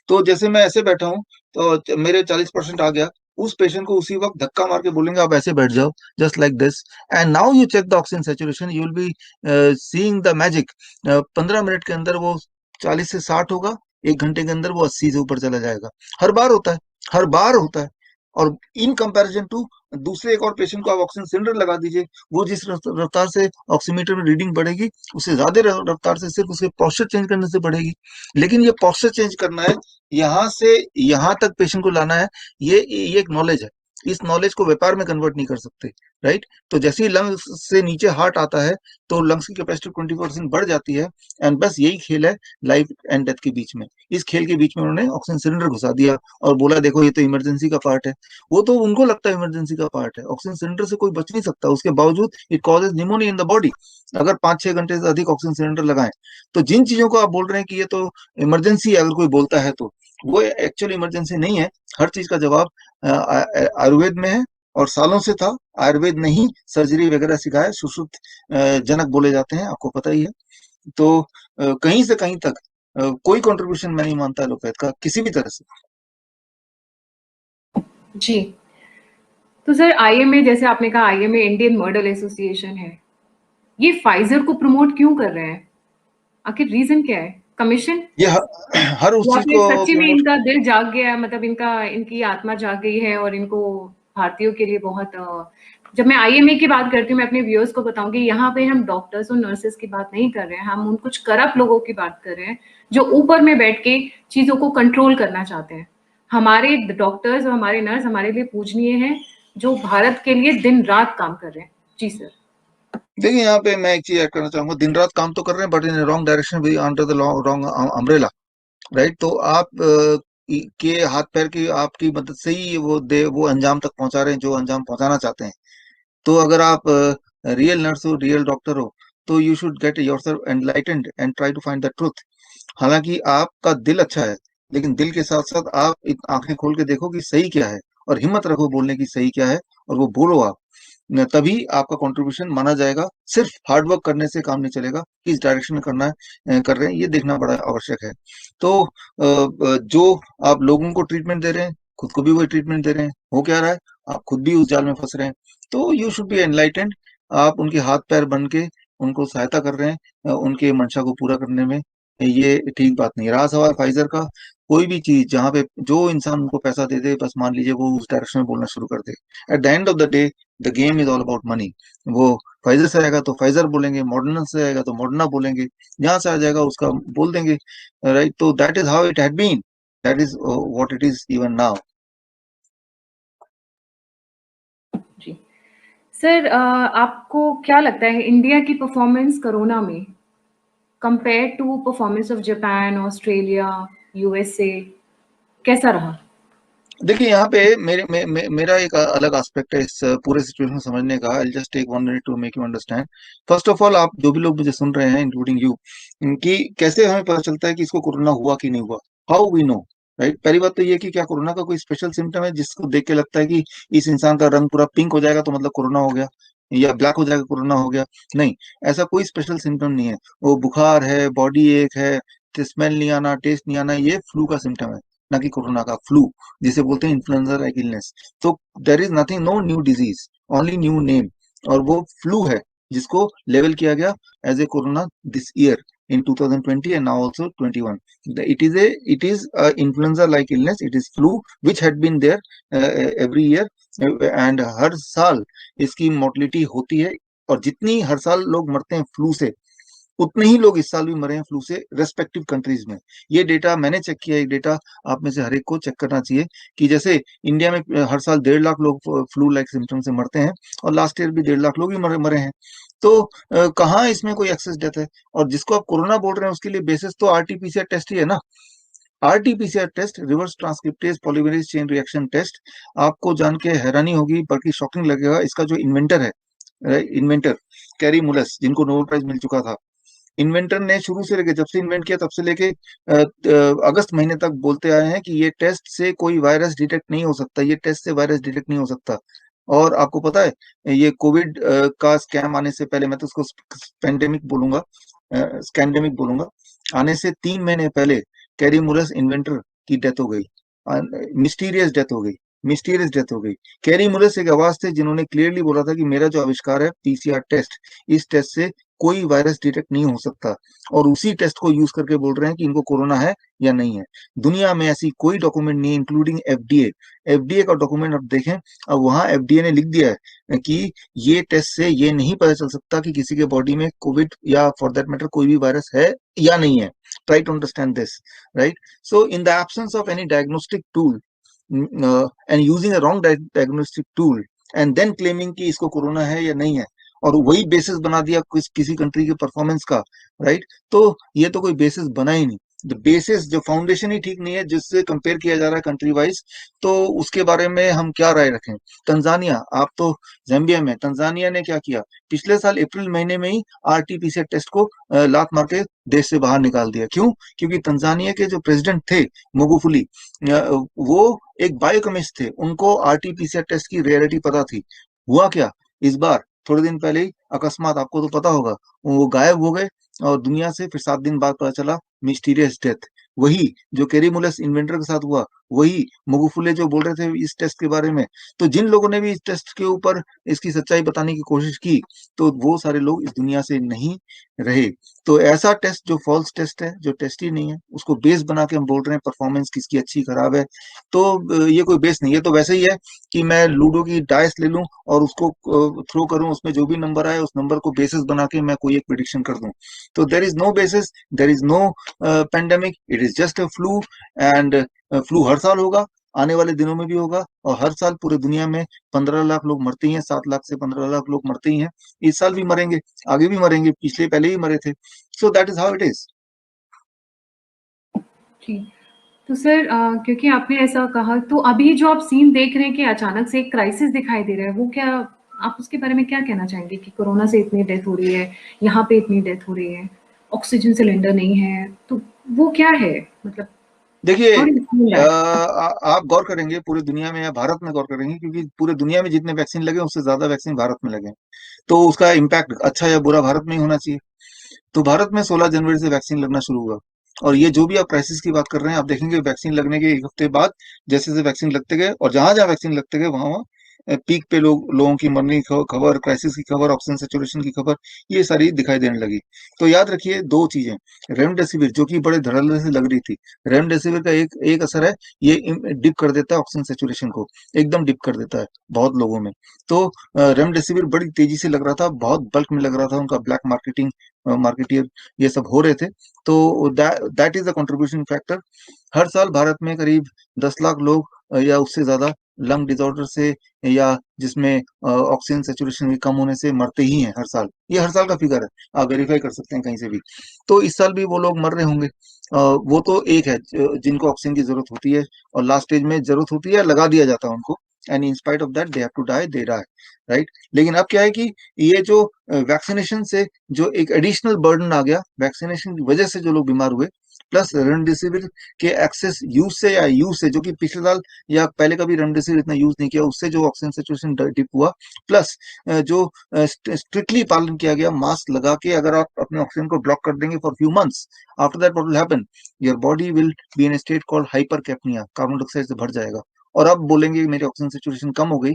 तो जैसे मैं ऐसे बैठा हूँ तो मेरे 40% आ गया, उस पेशेंट को उसी वक्त धक्का मार के बोलेंगे आप ऐसे बैठ जाओ, just like this, and now you check the oxygen saturation, you will be seeing the magic. 15 minute के अंदर वो 40 से 60 होगा, 1 घंटे के अंदर वो 80 से ऊपर चला जाएगा। हर बार होता है, हर बार होता है। और इन कंपैरिजन टू दूसरे एक और पेशेंट को आप ऑक्सीजन सिलेंडर लगा दीजिए, वो जिस रफ्तार से ऑक्सीमीटर में रीडिंग बढ़ेगी, उससे ज्यादा रफ्तार से सिर्फ उसके पोस्चर चेंज करने से बढ़ेगी। लेकिन ये पोस्चर चेंज करना है, यहाँ से यहाँ तक पेशेंट को लाना है, ये एक नॉलेज है। इस नॉलेज को व्यापार में कन्वर्ट नहीं कर सकते, राइट? तो जैसे ही लंग्स से नीचे हार्ट आता है तो लंग्स की कैपेसिटी 24% बढ़ जाती है, एंड बस यही खेल है लाइफ एंड डेथ के बीच में। इस खेल के बीच में उन्होंने ऑक्सीजन सिलेंडर घुसा दिया और बोला देखो ये तो इमरजेंसी का पार्ट है। वो तो उनको लगता है इमरजेंसी का पार्ट है, ऑक्सीजन सिलेंडर से कोई बच नहीं सकता, उसके बावजूद it causes pneumonia in the body अगर 5-6 घंटे से अधिक ऑक्सीजन सिलेंडर लगाएं। तो जिन चीजों को आप बोल रहे हैं कि ये तो इमरजेंसी है, अगर कोई बोलता है तो वो एक्चुअली इमरजेंसी नहीं है। हर चीज का जवाब आयुर्वेद में है, और सालों से था। आयुर्वेद ने ही सर्जरी वगैरह सिखाया, सुश्रुत जनक बोले जाते हैं, आपको पता ही है। तो कहीं से कहीं तक कोई कंट्रीब्यूशन मैं नहीं मानता एलोपैथ का किसी भी तरह से।
जी। तो सर, आईएमए, जैसे आपने कहा आईएमए इंडियन मर्डर एसोसिएशन है, ये फाइजर को प्रमोट क्यों कर रहे हैं? आखिर रीजन क्या है? कमीशन?
ये हर उस
या
चीज
फिर
को
सच्ची में
प्रमोट।
इनका दिल जाग गया है, मतलब इनकी आत्मा जाग गई है और इनको भारतीयों के लिए बहुत जब मैं आईएमए की बात करती हूँ, मैं अपने व्यूअर्स को बताऊंगी, यहाँ पे हम डॉक्टर्स और नर्सेस की बात नहीं कर रहे हैं, हम उन कुछ करप्ट लोगों की बात कर रहे हैं जो ऊपर में बैठ के चीजों को कंट्रोल करना चाहते हैं। हमारे डॉक्टर्स और हमारे नर्स हमारे लिए पूजनीय हैं, जो भारत के लिए दिन रात काम कर रहे हैं। जी सर।
देखिए, यहाँ पे मैं एक चीज ऐड करना चाहूंगा, दिन रात काम तो कर रहे हैं बट इन रॉन्ग डायरेक्शन भी, under the wrong umbrella, right? तो आप के हाथ पैर की आपकी मदद से ही वो अंजाम तक पहुंचा रहे हैं जो अंजाम पहुंचाना चाहते हैं। तो अगर आप रियल नर्स हो, रियल डॉक्टर हो, तो you should get yourself enlightened and try to find the truth. हालांकि आपका दिल अच्छा है, लेकिन दिल के साथ साथ आप आंखें खोल के देखो कि सही क्या है, और हिम्मत रखो बोलने की सही क्या है, और वो बोलो आप। तभी आपका कंट्रीब्यूशन माना जाएगा। सिर्फ हार्ड वर्क करने से काम नहीं चलेगा, किस डायरेक्शन में करना है, कर रहे हैं, ये देखना बड़ा आवश्यक है। तो जो आप लोगों को ट्रीटमेंट दे रहे हैं, खुद को भी वही ट्रीटमेंट दे रहे हैं, हो क्या रहा है, आप खुद भी उस जाल में फंस रहे हैं। तो यू शुड बी एनलाइटेंड। आप उनके हाथ पैर बन के उनको सहायता कर रहे हैं उनके मंशा को पूरा करने में। ये ठीक बात नहीं है। रहा सवाल फाइजर का, कोई भी चीज जहाँ पे जो इंसान उनको पैसा दे दे, बस मान लीजिए वो उस डायरेक्शन में बोलना शुरू कर दे। At the end of the day the game is all about money. वो फाइजर से आएगा तो फाइजर बोलेंगे, मॉडर्ना से आएगा तो मॉडर्ना बोलेंगे, जहां से आ जाएगा उसका बोल देंगे। राइट, तो that is how it had been, that is what it is even now.
जी सर, आपको क्या लगता है इंडिया की परफॉर्मेंस कोरोना में compare to performance of Japan, Australia, USA कैसा रहा?
देखिए यहाँ पे मेरा एक अलग एस्पेक्ट है इस पूरे सिचुएशन को समझने का। I just take 1 minute to make you understand. First of all, आप जो भी लोग मुझे सुन रहे हैं इंक्लूडिंग यू, कि कैसे हमें पता चलता है कि इसको कोरोना हुआ कि नहीं हुआ, हाउ वी नो। राइट, पहली बात तो ये कि क्या कोरोना का कोई स्पेशल सिम्टम है जिसको देख के लगता है कि इस इंसान का रंग पूरा पिंक हो जाएगा तो मतलब कोरोना हो गया, या ब्लैक हो जाएगा कोरोना हो गया? नहीं, ऐसा कोई स्पेशल सिम्टम नहीं है। वो बुखार है, बॉडी एक है, स्मेल नहीं आना, टेस्ट नहीं आना, ये फ्लू का सिम्टम है, ना कि कोरोना का। फ्लू जिसे बोलते हैं इन्फ्लुएंजा लाइक इलनेस। तो there is nothing, no new disease, only new name. और वो फ्लू है जिसको लेवल किया गया as a corona this year in 2020 and now also 21. It is a influenza like illness, it is flu which had been there every year, and हर साल इसकी मोर्टलिटी होती है। और जितनी हर साल लोग मरते हैं फ्लू से, उतने ही लोग इस साल भी मरे हैं फ्लू से रेस्पेक्टिव कंट्रीज में। ये डेटा मैंने चेक किया, एक डेटा आप में से हर एक को चेक करना चाहिए, कि जैसे इंडिया में हर साल 1.5 लाख लोग फ्लू लाइक सिम्टम से मरते हैं, और लास्ट ईयर भी 1.5 लाख लोग ही मरे हैं। तो कहाँ इसमें कोई एक्सेस डेथ है? और जिसको आप कोरोना बोल रहे हैं उसके लिए बेसिस तो आरटीपीसीआर टेस्ट ही है ना। RTPCR test, reverse transcriptase polymerase chain reaction test. आपको जान के हैरानी होगी, बल्कि शॉकिंग लगेगा, इसका जो इन्वेंटर है, इन्वेंटर कैरी मुलस, जिनको नोबेल प्राइज मिल चुका था, इन्वेंटर ने शुरू से लेके, जब से इन्वेंट किया तब से लेके अगस्त महीने तक बोलते आए हैं कि ये टेस्ट से कोई वायरस डिटेक्ट नहीं हो सकता, ये टेस्ट से वायरस डिटेक्ट नहीं हो सकता। और आपको पता है ये कोविड का स्कैम आने से पहले, मैं तो उसको पेंडेमिक बोलूंगा, स्कैंडेमिक बोलूंगा, आने से 3 महीने पहले कैरी मुलस इन्वेंटर की डेथ हो गई, मिस्टीरियस डेथ हो गई, मिस्टीरियस डेथ हो गई। कैरी मुलस एक आवाज थे जिन्होंने क्लियरली बोला था कि मेरा जो आविष्कार है पीसीआर टेस्ट, इस टेस्ट से कोई वायरस डिटेक्ट नहीं हो सकता। और उसी टेस्ट को यूज करके बोल रहे हैं कि इनको कोरोना है या नहीं है। दुनिया में ऐसी कोई डॉक्यूमेंट नहीं है, इंक्लूडिंग एफडीए। एफडीए का डॉक्यूमेंट आप देखें, अब वहां एफडीए ने लिख दिया है कि ये टेस्ट से ये नहीं पता चल सकता कि किसी के बॉडी में कोविड या फॉर दैट मैटर कोई भी वायरस है या नहीं है। Try to understand this, right? So in the absence of any diagnostic tool and using a wrong diagnostic tool and then claiming कि इसको कोरोना है या नहीं है, और वही बेसिस बना दिया किसी कंट्री के परफॉर्मेंस का, राइट? तो ये तो कोई बेसिस बना ही नहीं। द बेसिस, जो फाउंडेशन ही ठीक नहीं है जिससे कंपेयर किया जा रहा है कंट्री वाइज, तो उसके बारे में हम क्या राय रखें? तंजानिया, आप तो जैम्बिया में, तंजानिया ने क्या किया, पिछले साल अप्रैल महीने में ही आरटीपीसीआर टेस्ट को लात मार के देश से बाहर निकाल दिया। क्यों? क्योंकि तंजानिया के जो प्रेसिडेंट थे मगुफुली, वो एक बायोकेमिस्ट थे, उनको आरटीपीसीआर टेस्ट की रियलिटी पता थी। हुआ क्या इस बार, थोड़े दिन पहले ही अकस्मात, आपको तो पता होगा, वो गायब हो गए, और दुनिया से फिर 7 दिन बाद पता चला मिस्टीरियस डेथ। वही जो केरीमुलस इन्वेंटर के साथ हुआ, वही मगुफुले जो बोल रहे थे इस टेस्ट के बारे में। तो जिन लोगों ने भी इस टेस्ट के ऊपर इसकी सच्चाई बताने की कोशिश की, तो वो सारे लोग इस दुनिया से नहीं रहे। तो ऐसा टेस्ट जो फॉल्स टेस्ट है, जो टेस्ट ही नहीं है, उसको बेस बना के हम बोल रहे हैं परफॉर्मेंस किसकी अच्छी खराब है, तो ये कोई बेस नहीं है। तो वैसे ही है कि मैं लूडो की डाइस ले लूं और उसको थ्रो करूं, उसमें जो भी नंबर आए उस नंबर को बेसिस बना के मैं कोई एक प्रिडिक्शन कर दूं। तो there is no basis, there is no pandemic, it is just a flu. And flu हर साल होगा, आने वाले दिनों में भी होगा, और हर साल पूरे दुनिया में 15 लाख लोग मरते ही हैं, 7 लाख से 15 लाख लोग मरते ही हैं। इस साल भी मरेंगे, आगे भी मरेंगे, पिछले पहले ही मरे थे। So that is how it is.
जी, तो सर, क्योंकि आपने ऐसा कहा, तो अभी जो आप सीन देख रहे हैं कि अचानक से एक क्राइसिस दिखाई दे रहा है, वो क्या, आप उसके बारे में क्या कहना चाहेंगे कि कोरोना से इतनी डेथ हो रही है, यहाँ पे इतनी डेथ हो रही है, ऑक्सीजन सिलेंडर नहीं है, तो वो क्या है मतलब?
देखिए,
how do you feel that?
आप गौर करेंगे पूरी दुनिया में या भारत में गौर करेंगे, क्योंकि पूरे दुनिया में जितने वैक्सीन लगे उससे ज्यादा वैक्सीन भारत में लगे, तो उसका इम्पैक्ट अच्छा या बुरा भारत में ही होना चाहिए। तो भारत में 16 जनवरी से वैक्सीन लगना शुरू हुआ। और ये जो भी आप क्राइसिस की बात कर रहे हैं, आप देखेंगे वैक्सीन लगने के 1 हफ्ते बाद जैसे जैसे वैक्सीन लगते गए और जहां जहां वैक्सीन लगते गए वहां वहां पीक पे लोगों की मरने की खबर, क्राइसिस की खबर, ऑक्सीजन सेचुरेशन की खबर, ये सारी दिखाई देने लगी। तो याद रखिए दो चीजें। रेमडेसिविर जो कि बड़े धड़ल्ले से लग रही थी, रेमडेसिविर का एक एक असर है, ये डिप कर देता है ऑक्सीजन सेचुरेशन को, एकदम डिप कर देता है बहुत लोगों में। तो रेमडेसिविर बड़ी तेजी से लग रहा था, बहुत बल्क में लग रहा था, उनका ब्लैक मार्केटिंग, मार्केटियर ये सब हो रहे थे। तो that is the contribution factor. हर साल भारत में करीब 10 लाख लोग या उससे ज्यादा लंग डिसऑर्डर से या जिसमें ऑक्सीजन सेचुरेशन के कम होने से मरते ही हैं हर साल। ये हर साल का फिगर है, आप वेरीफाई कर सकते हैं कहीं से भी। तो इस साल भी वो लोग मर रहे होंगे। वो तो एक है जिनको ऑक्सीजन की जरूरत होती है और लास्ट स्टेज में जरूरत होती है, लगा दिया जाता है उनको, and in spite of that they have to die, they die, right. लेकिन अब क्या है कि ये जो वैक्सीनेशन से जो एक एडिशनल बर्डन आ गया, वैक्सीनेशन की वजह से जो लोग बीमार हुए, प्लस रेमडेसिविर के एक्सेस यूज से या यूज से, जो कि पिछले साल या पहले कभी रेमडेसिविर इतना यूज नहीं किया, उससे जो ऑक्सीजन सिचुएशन डिप हुआ, प्लस जो स्ट्रिक्टली पालन किया गया मास्क लगा के, अगर आप अपने ऑक्सीजन को ब्लॉक कर देंगे for few months, after that what will happen, your body will be in state called hypercapnia, carbon dioxide से भर जाएगा। और अब बोलेंगे मेरी ऑक्सीजन सिचुएशन कम हो गई,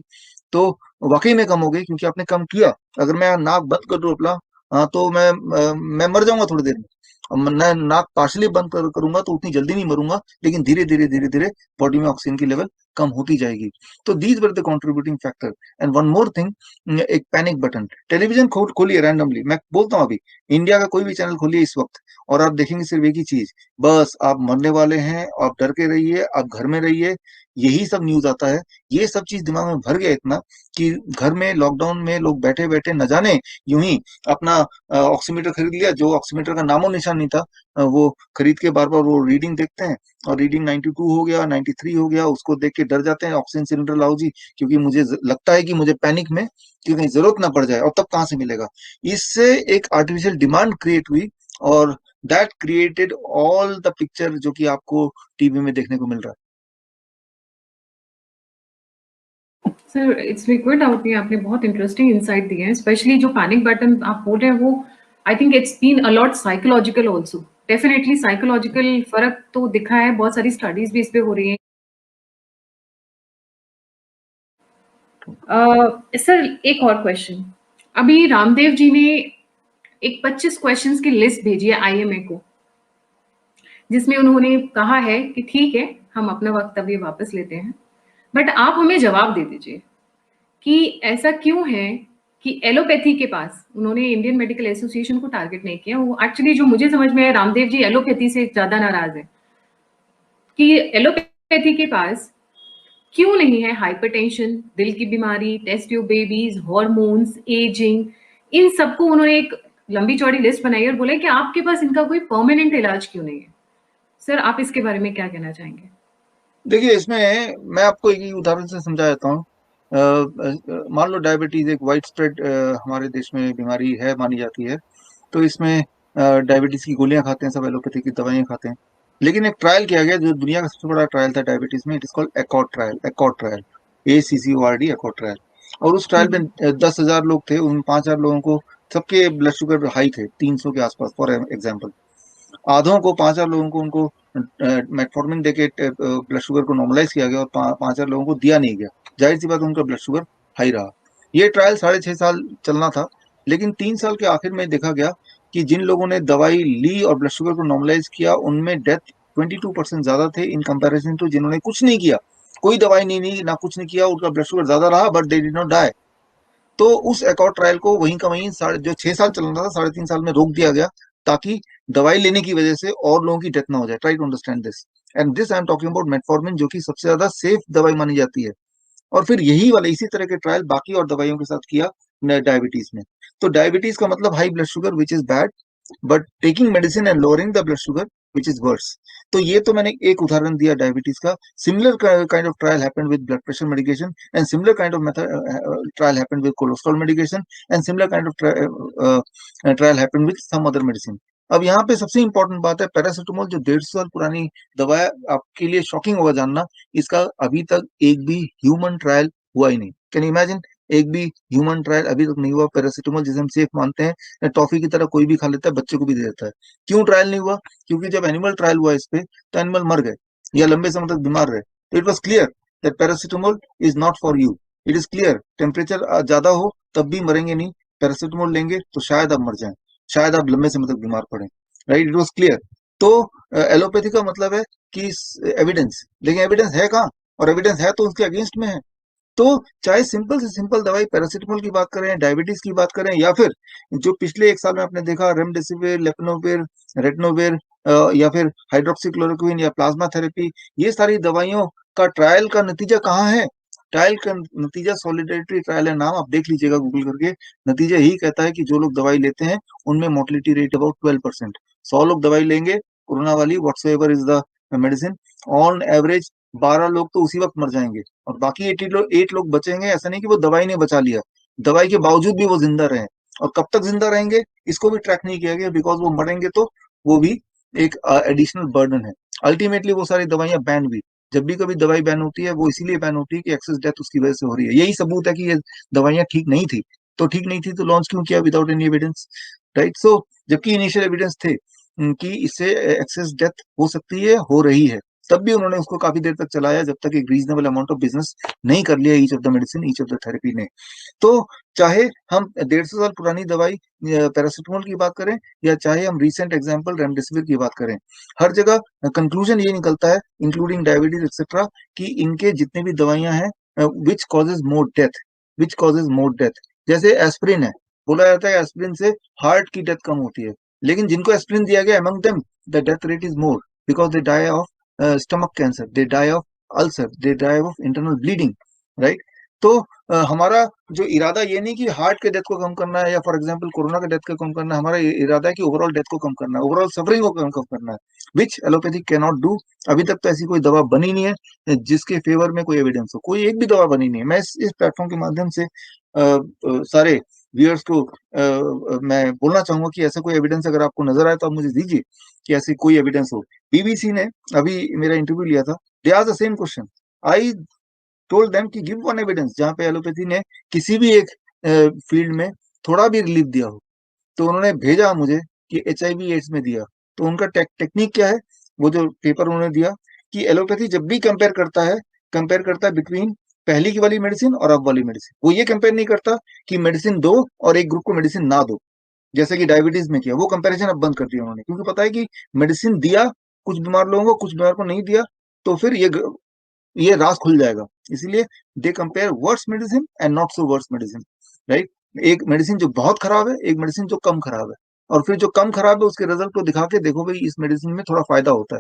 तो वाकई में कम हो गई, क्योंकि आपने कम किया। अगर मैं नाक बंद कर दूं अपना, तो मैं मर जाऊंगा थोड़ी देर में। अब मैं नाक पार्शली बंद करूंगा तो उतनी जल्दी नहीं मरूंगा, लेकिन धीरे धीरे धीरे धीरे बॉडी में ऑक्सीजन की लेवल कम होती जाएगी। तो these were the contributing factor. And one more thing, एक पैनिक बटन, टेलीविजन खोलिए रैंडमली, मैं बोलता हूँ अभी इंडिया का कोई भी चैनल खोलिए इस वक्त, और आप देखेंगे सिर्फ एक ही चीज, बस आप मरने वाले हैं, आप डर के रहिए, आप घर में रहिए, यही सब न्यूज आता है। ये सब चीज दिमाग में भर गया इतना कि घर में लॉकडाउन में लोग बैठे बैठे न जाने यूं ही अपना ऑक्सीमीटर खरीद लिया, जो ऑक्सीमीटर का नामो निशान नहीं था, वो खरीद के बार बार वो रीडिंग देखते हैं, और रीडिंग 92 हो गया, 93 हो गया, उसको देख के डर जाते हैं, ऑक्सीजन सिलेंडर लाओ जी, क्योंकि मुझे लगता है कि मुझे पैनिक में कि कहीं जरूरत ना पड़ जाए, और तब कहाँ से मिलेगा। इससे एक आर्टिफिशियल डिमांड क्रिएट हुई, और that created all the picture जो कि आपको टीवी में देखने को मिल रहा है।
सर इट्स लिक्विड आउट में आपने बहुत इंटरेस्टिंग इंसाइट दिए हैं, स्पेशली जो पैनिक बटन आप बोल रहे हैं वो I think it's been a lot psychological also. Definitely psychological फर्क तो दिखा है, बहुत सारी स्टडीज भी इस पे हो रही हैं। सर एक और क्वेश्चन, अभी रामदेव जी ने एक 25 क्वेश्चंस की लिस्ट भेजी है आईएमए को, जिसमें उन्होंने कहा है कि ठीक है हम अपना वक्तव्य वापस लेते हैं, बट आप हमें जवाब दे दीजिए कि ऐसा क्यों है कि एलोपैथी के पास, उन्होंने इंडियन मेडिकल एसोसिएशन को टारगेट नहीं किया, वो एक्चुअली जो मुझे समझ में आया रामदेव जी एलोपैथी से ज्यादा नाराज है कि एलोपैथी के पास क्यों नहीं है हाइपरटेंशन, दिल की बीमारी, test tube babies, hormones, ageing, इन सबको उन्होंने एक लंबी चौड़ी लिस्ट बनाई और बोला कि आपके पास इनका कोई परमानेंट इलाज क्यों नहीं है। सर आप इसके बारे में क्या कहना चाहेंगे?
देखिए, इसमें मैं आपको एक ही उदाहरण से समझा देता हूँ। मान लो डायबिटीज एक वाइड स्प्रेड हमारे देश में बीमारी है, मानी जाती है। तो इसमें डायबिटीज की गोलियां खाते हैं सब, एलोपैथी की दवाइयां खाते हैं। लेकिन एक ट्रायल किया गया जो दुनिया का सबसे बड़ा ट्रायल था डायबिटीज में, it is called accord trial, accord trial, ACCORD, accord trial. और उस ट्रायल में 10,000 लोग थे, उन 5,000 लोगों को सबके ब्लड शुगर हाई थे, 300 के आसपास फॉर एग्जाम्पल। आधों को, 5,000 लोगों को उनको मेटफॉर्मिन देके ब्लड शुगर को नॉर्मलाइज किया गया, और 5,000 लोगों को दिया नहीं गया। जाहिर सी बात उनका ब्लड शुगर हाई रहा। ये ट्रायल 6.5 साल चलना था, लेकिन 3 साल के आखिर में देखा गया कि जिन लोगों ने दवाई ली और ब्लड शुगर को नॉर्मलाइज किया, उनमें डेथ 22% ज्यादा थे इन कंपैरिजन टू जिन्होंने कुछ नहीं किया, कोई दवाई नहीं ली ना कुछ नहीं किया, उनका ब्लड शुगर ज्यादा रहा but they did not die. तो उस एकॉर्ड ट्रायल को वहीं का वहीं जो 6 साल चलना था, 3.5 साल में रोक दिया गया, ताकि दवाई लेने की वजह से और लोगों की डेथ ना हो जाए। Try to understand this. And this I am talking about metformin, जो कि सबसे ज्यादा सेफ दवाई मानी जाती है। और फिर यही वाले इसी तरह के ट्रायल बाकी और दवाइयों के साथ किया डायबिटीज में। तो डायबिटीज का मतलब high blood sugar which is bad, but taking medicine and lowering the blood sugar which is worse. तो ये तो मैंने एक उदाहरण दिया डायबिटीज का। Similar kind of trial happened with blood pressure medication, and similar kind of method trial happened with cholesterol medication, and similar kind of trial happened with some other medicine. अब यहाँ पे सबसे इंपॉर्टेंट बात है, पैरासिटामोल जो 150 साल पुरानी दवा है, आपके लिए शॉकिंग होगा जानना, इसका अभी तक एक भी ह्यूमन ट्रायल हुआ ही नहीं। कैन यू इमेजिन, एक भी ह्यूमन ट्रायल अभी तक नहीं हुआ। पैरासिटामोल जिसे हम सेफ मानते हैं, टॉफी की तरह कोई भी खा लेता है, बच्चे को भी दे देता है। क्यों ट्रायल नहीं हुआ? क्योंकि जब एनिमल ट्रायल हुआ इस पे, तो एनिमल मर गए या लंबे समय तक बीमार रहे। तो it was clear that paracetamol is not for you. It is clear, temperature ज्यादा हो तब भी मरेंगे नहीं। पैरासिटामोल लेंगे तो शायद आप मर जाएं, शायद आप लंबे समय तक बीमार पड़े। Right, it was clear. तो एलोपैथी का मतलब है कि एविडेंस, लेकिन एविडेंस है कहाँ? और एविडेंस है तो उसके अगेंस्ट में है। तो चाहे सिंपल से सिंपल दवाई पैरासिटामोल की बात करें, डायबिटीज की बात करें, या फिर जो पिछले एक साल में आपने देखा रेमडेसिविर, लेपनोविर, रेटनोविर, या फिर हाइड्रोक्सीक्लोरोक्विन या प्लाज्मा थेरेपी, ये सारी दवाइयों का ट्रायल का नतीजा कहाँ है? ट्रायल का नतीजा सॉलिडेरिटी ट्रायल है, नाम आप देख लीजिएगा गूगल करके। नतीजा यही कहता है कि जो लोग दवाई लेते हैं उनमें मोर्टेलिटी रेट अबाउट 12%। 100 लोग दवाई लेंगे कोरोना वाली, whatsoever is the medicine, on average 12 लोग तो उसी वक्त मर जाएंगे और बाकी 8 लोग बचेंगे। ऐसा नहीं कि वो दवाई ने बचा लिया, दवाई के बावजूद भी वो जिंदा रहे। और कब तक जिंदा रहेंगे इसको भी ट्रैक नहीं किया गया, बिकॉज वो मरेंगे तो वो भी एक एडिशनल बर्डन है। अल्टीमेटली वो सारी दवाइयां बैन भी, जब भी कभी दवाई बैन होती है वो इसीलिए बैन होती है कि एक्सेस डेथ उसकी वजह से हो रही है। यही सबूत है कि ये दवाइयां ठीक नहीं थी। तो ठीक नहीं थी तो लॉन्च क्यों किया विदाउट एनी एविडेंस? राइट। सो जबकि इनिशियल एविडेंस थे कि इससे एक्सेस डेथ हो सकती है, हो रही है, तब भी उन्होंने उसको काफी देर तक चलाया जब तक एक रीजनेबल अमाउंट ऑफ बिजनेस नहीं कर लिया each of the medicine, each of the therapy ने। तो चाहे हम 150 साल पुरानी दवाई पैरासिटामोल की बात करें, या चाहे हम रिसेंट एग्जांपल रेमडेसिविर की बात करें, हर जगह कंक्लूजन ये निकलता है, इंक्लूडिंग डायबिटीज एक्सेट्रा, कि इनके जितने भी दवाइयां हैं which causes more death, which causes more death. जैसे एस्प्रिन है, बोला जाता है एस्प्रिन से हार्ट की डेथ कम होती है, लेकिन जिनको एस्प्रिन दिया गया among them the death rate is more, because they die of stomach cancer, they die of ulcer, they die of internal bleeding. Right. तो हमारा जो इरादा ये नहीं कि हार्ट के डेथ को कम करना है, या फॉर एग्जांपल कोरोना के डेथ को कम करना है, हमारा इरादा है कि ओवरऑल डेथ को कम करना है, ओवरऑल सफरिंग को कम करना है, विच एलोपैथी कैन नॉट डू। अभी तक तो ऐसी कोई दवा बनी नहीं है जिसके फेवर में कोई एविडेंस हो, कोई एक भी दवा बनी नहीं है। मैं इस प्लेटफॉर्म के माध्यम से सारे व्यूअर्स को मैं बोलना चाहूंगा कि ऐसा कोई एविडेंस अगर आपको नजर आए तो आप मुझे दीजिए कि ऐसी कोई एविडेंस हो। बीबीसी ने अभी मेरा इंटरव्यू लिया था, they asked the same question, I told them कि गिव वन एविडेंस जहां पे एलोपैथी ने किसी भी एक फील्ड में थोड़ा भी रिलीफ दिया हो। तो उन्होंने भेजा मुझे कि HIV एड्स में दिया। तो उनका टेक्निक क्या है, वो जो पेपर उन्होंने दिया, कि एलोपैथी जब भी कंपेयर करता है बिटवीन पहली की वाली मेडिसिन और अब वाली मेडिसिन। वो ये कंपेयर नहीं करता कि मेडिसिन दो और एक ग्रुप को मेडिसिन ना दो, जैसे कि डायबिटीज में किया। वो कंपैरिजन अब बंद कर दिया उन्होंने, क्योंकि पता है कि मेडिसिन दिया कुछ बीमार लोगों को, कुछ बीमार को नहीं दिया, तो फिर ये राज खुल जाएगा। इसीलिए they compare worse medicine and not so worse medicine. Right. एक मेडिसिन जो बहुत खराब है, एक मेडिसिन जो कम खराब है, और फिर जो कम खराब है उसके रिजल्ट को दिखा के देखो भाई इस मेडिसिन में थोड़ा फायदा होता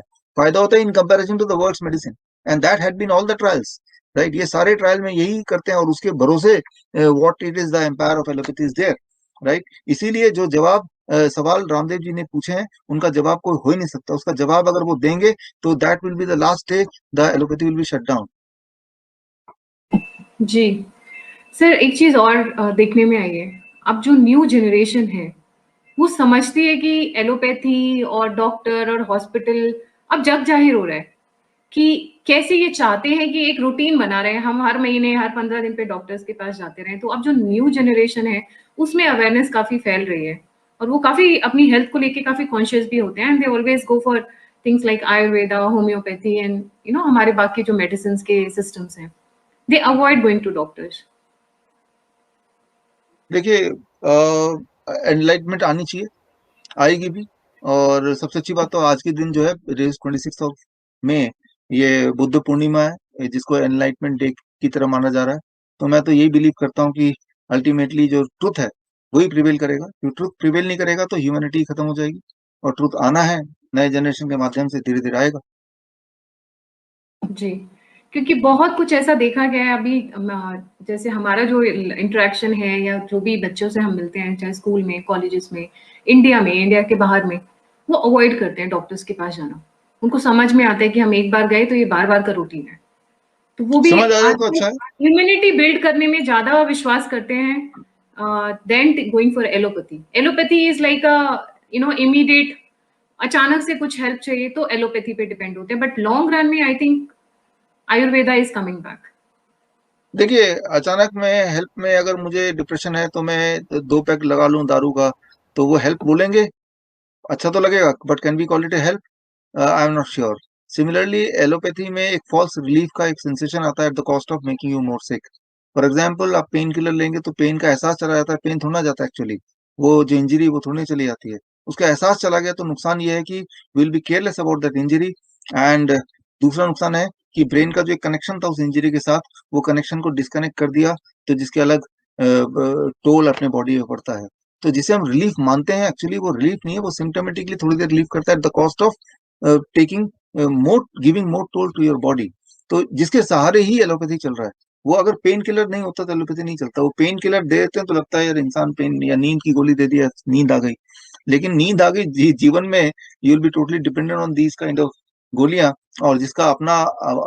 है in comparison to the worst medicine. And that had been all the trials. Right. ये सारे ट्रायल में यही करते हैं और उसके भरोसे what it is the empire of allopathy is there. Right. इसीलिए जो जवाब सवाल रामदेव जी ने पूछे हैं उनका जवाब कोई हो ही नहीं सकता। उसका जवाब अगर वो देंगे तो that will be the last day the allopathy will be shut down.
जी सर, एक चीज और देखने में आई है, अब जो न्यू जनरेशन है वो समझती है कि एलोपैथी और डॉक्टर और हॉस्पिटल अब जग जाहिर हो रहा है कि कैसे ये चाहते हैं कि एक रूटीन बना रहे हैं, हम हर महीने हर 15 दिन पे डॉक्टर्स के पास जाते रहे। तो अब जो न्यू जनरेशन है उसमें अवेयरनेस काफी फैल रही है और वो काफी अपनी हेल्थ को लेके काफी कॉन्शियस भी होते हैं and they always go for things like Ayurveda, homeopathy and हमारे बाकी जो मेडिसिन के सिस्टम्स हैं, they avoid going to doctors.
देखिए, एनलाइटमेंट आनी चाहिए, आएगी भी। और सबसे अच्छी बात तो आज के दिन जो है 26 मई, ये बुद्ध पूर्णिमा है, जिसको एनलाइटमेंट डे की तरह माना जा रहा है। तो मैं तो यही बिलीव करता हूँ कि अल्टीमेटली जो ट्रुथ है वही प्रिवेल करेगा, क्योंकि ट्रुथ प्रिवेल नहीं करेगा तो ह्यूमैनिटी खत्म हो जाएगी। और ट्रुथ आना है नए जनरेशन के माध्यम से, धीरे धीरे आएगा।
जी, क्योंकि बहुत कुछ ऐसा देखा गया है अभी, जैसे हमारा जो इंटरेक्शन है या जो भी बच्चों से हम मिलते हैं, चाहे स्कूल में, कॉलेजेस में, इंडिया के बाहर में, वो अवॉइड करते हैं डॉक्टर्स के पास जाना। उनको समझ में आता है कि हम एक बार गए तो ये बार-बार का रूटीन है। तो वो भी
समझ आ जाए
आज
तो अच्छा है।
इम्यूनिटी बिल्ड करने में ज़्यादा विश्वास करते हैं then going for allopathy. Allopathy is like immediate अचानक से कुछ हेल्प चाहिए तो एलोपैथी पे डिपेंड होते हैं, बट लॉन्ग रन में I think Ayurveda is coming back.
देखिए, अचानक में हेल्प में अगर मुझे डिप्रेशन है तो मैं 2 पैक लगा लूँ दारू का, तो वो हेल्प बोलेंगे? अच्छा तो लगेगा, but can we call it a help? I am not sure. Similarly allopathy में एक फॉल्स रिलीफ का एक सेंसेशन आता है at the cost of making you more sick. For example, आप पेन किलर लेंगे तो पेन का एहसास चला जाता है, पेन थोड़ा ना जाता है एक्चुअली। वो जो इंजरी वो थोड़ी चली जाती है, उसका एहसास चला गया तो नुकसान ये है कि will be careless about that injury. And दूसरा नुकसान है कि ब्रेन का जो एक कनेक्शन था उस इंजरी के साथ, वो कनेक्शन को डिस्कनेक्ट कर दिया, तो जिसके अलग टोल अपने बॉडी में पड़ता है। तो जिसे हम रिलीफ मानते हैं, एक्चुअली वो रिलीफ नहीं है, वो सिम्टोमेटिकली थोड़ी देर रिलीफ करता है at the cost of taking more, giving more toll to your body. तो जिसके सहारे ही एलोपैथी चल रहा है। वो अगर पेन किलर नहीं होता तो एलोपैथी नहीं चलता। वो पेन किलर दे देते हैं तो लगता है यार इंसान पेन, या नींद की गोली दे दिया नींद आ गई, लेकिन नींद आ गई जीवन में you will be totally dependent on these kind of गोलियां, और जिसका अपना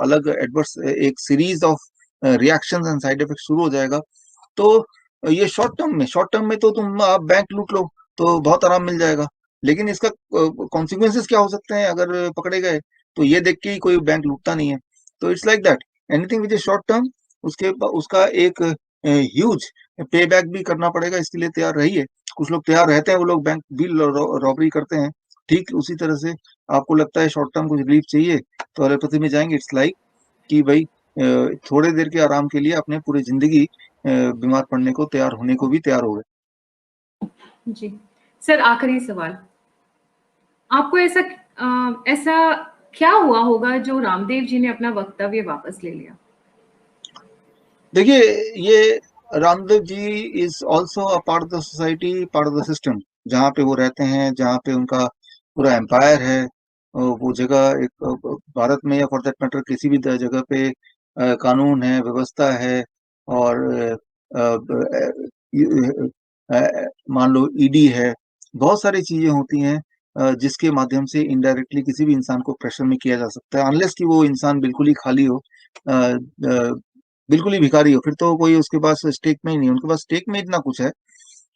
अलग एडवर्स एक series of reactions and side effect शुरू हो जाएगा। तो ये शॉर्ट टर्म में तो तुम आप बैंक लूट लो तो बहुत आराम मिल जाएगा, लेकिन इसका कॉन्सिक्वेंसेस क्या हो सकते हैं अगर पकड़े गए, तो ये देख के ही कोई बैंक लूटता नहीं है। तो it's like that, anything which is short term, उसका एक ह्यूज पे बैक भी करना पड़ेगा, इसके लिए तैयार रहिए। कुछ लोग तैयार रहते हैं, वो लोग बैंक भी रॉबरी करते हैं। ठीक उसी तरह से आपको लगता है शॉर्ट टर्म कुछ रिलीफ चाहिए तो एलोपैथी में जाएंगे। इट्स लाइक कि भाई थोड़े देर के आराम के लिए अपने पूरी जिंदगी बीमार पड़ने को तैयार होने को भी तैयार हो गए।
जी सर, आखिरी सवाल, आपको ऐसा क्या हुआ होगा जो रामदेव जी ने अपना वक्तव्य वापस ले लिया?
देखिए, ये Ramdev ji is also a part of the society, part of the system. जहाँ पे वो रहते हैं, जहाँ पे उनका पूरा एम्पायर है, वो जगह एक भारत में या फॉर दैट मैटर किसी भी जगह पे कानून है, व्यवस्था है, और मान लो ईडी है, बहुत सारी चीजें होती हैं जिसके माध्यम से इनडायरेक्टली किसी भी इंसान को प्रेशर में किया जा सकता है, अनलेस कि वो इंसान बिल्कुल ही खाली हो, बिल्कुल ही भिखारी हो, फिर तो कोई उसके पास स्टेक में ही नहीं। उनके पास स्टेक में इतना कुछ है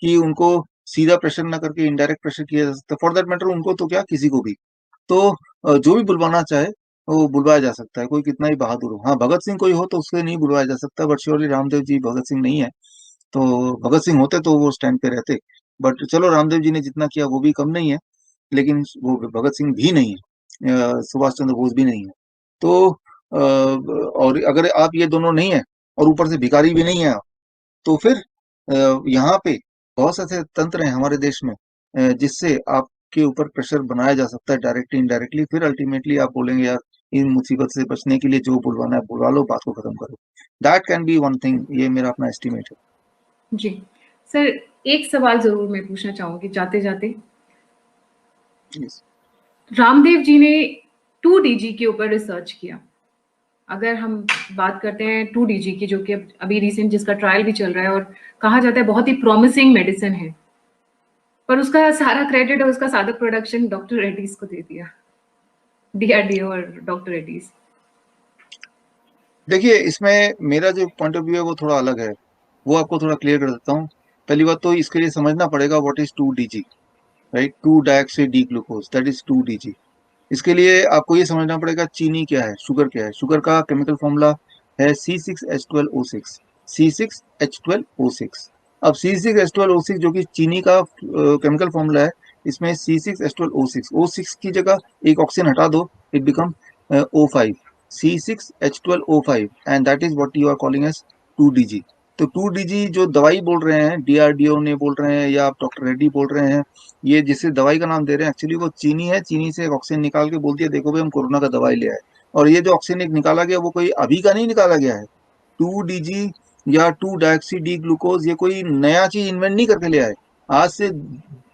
कि उनको सीधा प्रेशर ना करके इनडायरेक्ट प्रेशर किया जा सकता है, फॉर दैट मैटर उनको तो क्या किसी को भी। तो जो भी बुलवाना चाहे वो बुलवाया जा सकता है, कोई कितना ही बहादुर हो। हाँ, भगत सिंह कोई हो तो उससे नहीं बुलवाया जा सकता, बट श्योरली रामदेव जी भगत सिंह नहीं है। तो भगत सिंह होते तो वो स्टैंड पे रहते, बट चलो रामदेव जी ने जितना किया वो भी कम नहीं है, लेकिन वो भगत सिंह भी नहीं है, सुभाष चंद्र बोस भी नहीं है। तो और अगर आप ये दोनों नहीं है और ऊपर से भिखारी भी नहीं है आप, तो फिर यहाँ पे बहुत सारे तंत्र हैं हमारे देश में जिससे आपके ऊपर प्रेशर बनाया जा सकता है डायरेक्टली इनडायरेक्टली। फिर अल्टीमेटली आप बोलेंगे यार इन मुसीबत से बचने के लिए जो बुलवाना है बुलवा लो, बात को खत्म करो। That can be one thing, ये मेरा अपना एस्टिमेट है।
जी सर, एक सवाल जरूर मैं पूछना चाहूंगी जाते जाते।
Yes.
रामदेव जी ने 2DG के ऊपर रिसर्च किया। अगर हम बात करते हैं 2DG की, जो कि अभी रिसेंट जिसका ट्रायल भी चल रहा है और कहा जाता है बहुत ही प्रॉमिसिंग मेडिसिन है, पर उसका सारा क्रेडिट और उसका साधक प्रोडक्शन डॉक्टर रेड्डीज को दे दिया, DRDO और डॉक्टर रेड्डीज।
देखिए, इसमें मेरा जो पॉइंट ऑफ व्यू है वो थोड़ा अलग है, वो आपको थोड़ा क्लियर कर देता हूँ। पहली बात तो इसके लिए समझना पड़ेगा what is 2DG, right? 2 dioxy D glucose, that is 2DG। इसके लिए आपको ये समझना पड़ेगा चीनी क्या है, शुगर क्या है। शुगर का केमिकल फॉर्मूला है C6H12O6, C6H12O6। अब C6H12O6 जो कि चीनी का केमिकल फॉर्मूला है, इसमें C6H12O6, O6 की जगह एक ऑक्सीजन हटा दो, it become O5, C6H12O5, and that is what you are calling as 2DG। तो 2DG जो दवाई बोल रहे हैं, DRDO ने बोल रहे हैं या आप डॉक्टर रेड्डी बोल रहे हैं, ये जिसे दवाई का नाम दे रहे हैं एक्चुअली वो चीनी है। चीनी से एक ऑक्सीजन निकाल के बोल दिया देखो भाई हम कोरोना का दवाई ले आए। और ये जो ऑक्सीजन एक निकाला गया वो कोई अभी का नहीं निकाला गया है। 2DG या 2 डाइऑक्सी डी ग्लूकोज ये कोई नया चीज इन्वेंट नहीं करके ले आए। आज से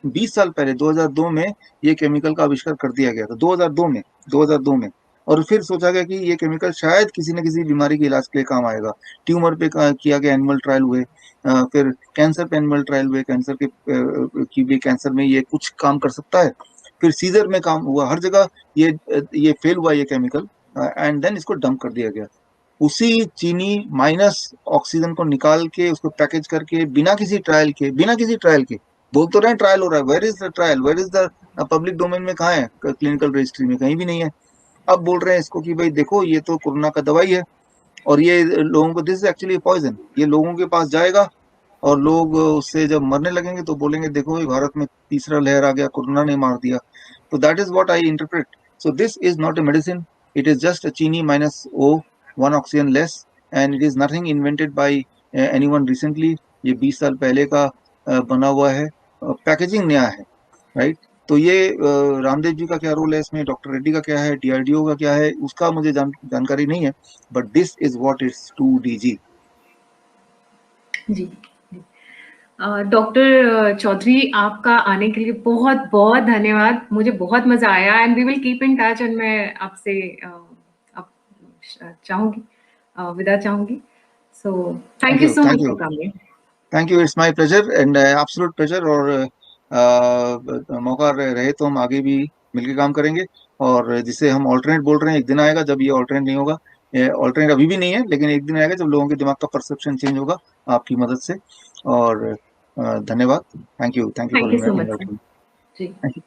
20 साल पहले 2002 में ये केमिकल का आविष्कार कर दिया गया था, 2002 में। और फिर सोचा गया कि ये केमिकल शायद किसी न किसी बीमारी के इलाज के लिए काम आएगा। ट्यूमर पे किया गया, एनिमल ट्रायल हुए, फिर कैंसर पे एनिमल ट्रायल हुए, कैंसर के की भी कैंसर में ये कुछ काम कर सकता है। फिर सीजर में काम हुआ, हर जगह ये फेल हुआ ये केमिकल, एंड देन इसको डंप कर दिया गया। उसी चीनी माइनस ऑक्सीजन को निकाल के उसको पैकेज करके बिना किसी ट्रायल के बोल तो रहे हैं ट्रायल हो रहा है, where is the trial, where is the public domain में कहाँ है, क्लिनिकल रजिस्ट्री में कहीं भी नहीं है। अब बोल रहे हैं इसको कि भाई देखो ये तो कोरोना का दवाई है, और ये लोगों को, दिस इज एक्चुअली पॉइजन, ये लोगों के पास जाएगा और लोग उससे जब मरने लगेंगे तो बोलेंगे देखो ये भारत में तीसरा लहर आ गया, कोरोना ने मार दिया। तो that is what I interpret. So this is not a medicine, it is just a chini minus O, one oxygen less, and it is nothing invented by anyone recently. ये 20 साल पहले का बना हुआ है, पैकेजिंग नया है, राइट। तो ये रामदेव जी का क्या रोल है इसमें, डॉक्टर रेड्डी का क्या है, डीआरडीओ का क्या है, उसका मुझे जानकारी नहीं है, but this is what it's two DG.
जी। डॉक्टर चौधरी, आपका आने के लिए बहुत बहुत धन्यवाद, मुझे बहुत मजा आया, and we will keep in touch, एंड मैं आपसे अब चाहूंगी, विदा चाहूंगी। So thank
thank
you
you,
so
thank
much
you,
for coming.
Thank you, it's my pleasure and absolute pleasure. और मौका रहे तो हम आगे भी मिलके काम करेंगे। और जिसे हम ऑल्टरनेट बोल रहे हैं, एक दिन आएगा जब ये ऑल्टरनेट नहीं होगा, ऑल्टरनेट अभी भी नहीं है, लेकिन एक दिन आएगा जब लोगों के दिमाग का परसेप्शन चेंज होगा आपकी मदद से। और धन्यवाद, thank you
thank you
for
so much sir.
Inviting.
Ji.